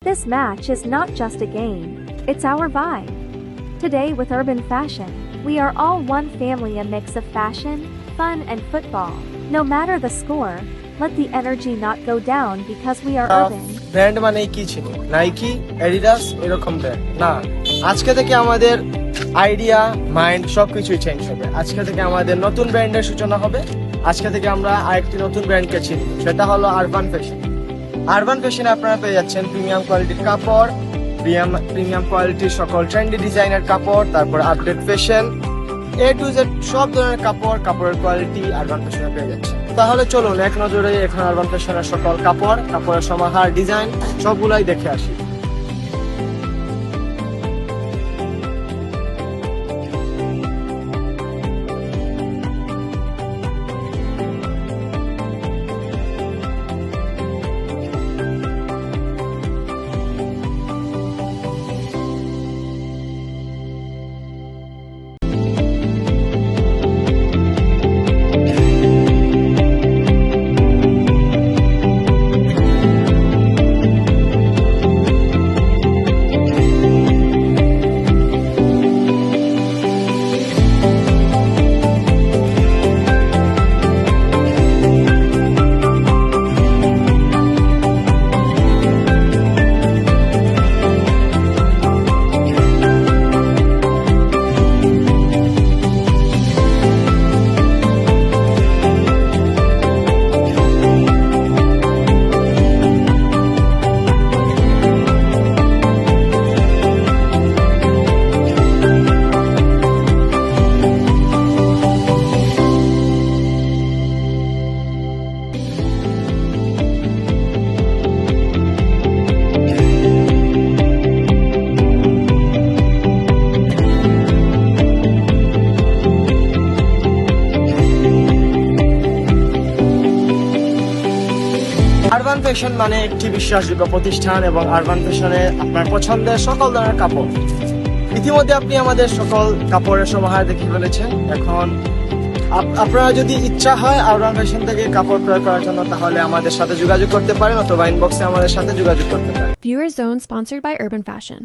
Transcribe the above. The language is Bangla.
This match is not just a game, it's our vibe. Today with Urban Fashion, we are all one family, a mix of fashion, fun and football. No matter the score, let the energy not go down because we are urban. Brand মানে কি ছিল? নাইকি, অ্যাডিডাস এরকম ব্র্যান্ড না। আজকে থেকে আমাদের আইডিয়া, মাইন্ড সবকিছুই চেঞ্জ হবে। আজকে থেকে আমাদের নতুন ব্র্যান্ডের সূচনা হবে। আজকে থেকে আমরা আরেকটি নতুন ব্র্যান্ডকে চিনি, সেটা হলো আরবান ফ্যাশন। আরবান ফ্যাশনে আপনারা পেয়ে যাচ্ছেন প্রিমিয়াম কোয়ালিটির কাপড়, প্রিমিয়াম কোয়ালিটির সকল ট্রেন্ডি ডিজাইনের কাপড়, তারপর update fashion, A to Z সব ধরনের কাপড়ের কোয়ালিটি আরবান ফ্যাশনে পেয়ে যাচ্ছে। তাহলে চলুন এক নজরে এখন আরবান ফ্যাশনের সকল কাপড়ের সমাহার, ডিজাইন সবগুলাই দেখে আসি। আরবান ফ্যাশন মানে একটি বিশ্বাসযোগ্য প্রতিষ্ঠান এবং আরবান ফ্যাশনে আপনার পছন্দের সকল ধরনের কাপড়। ইতিমধ্যে আপনি আমাদের সকল কাপড়ের সমাহার দেখে ফেলেছেন। এখন আপনারা যদি ইচ্ছা হয় আরবান ফ্যাশন থেকে কাপড় ক্রয় করার জন্য, তাহলে আমাদের সাথে যোগাযোগ করতে পারেন অথবা ইনবক্সে আমাদের সাথে যোগাযোগ করতে পারেন। Viewer Zone sponsored by Urban Fashion.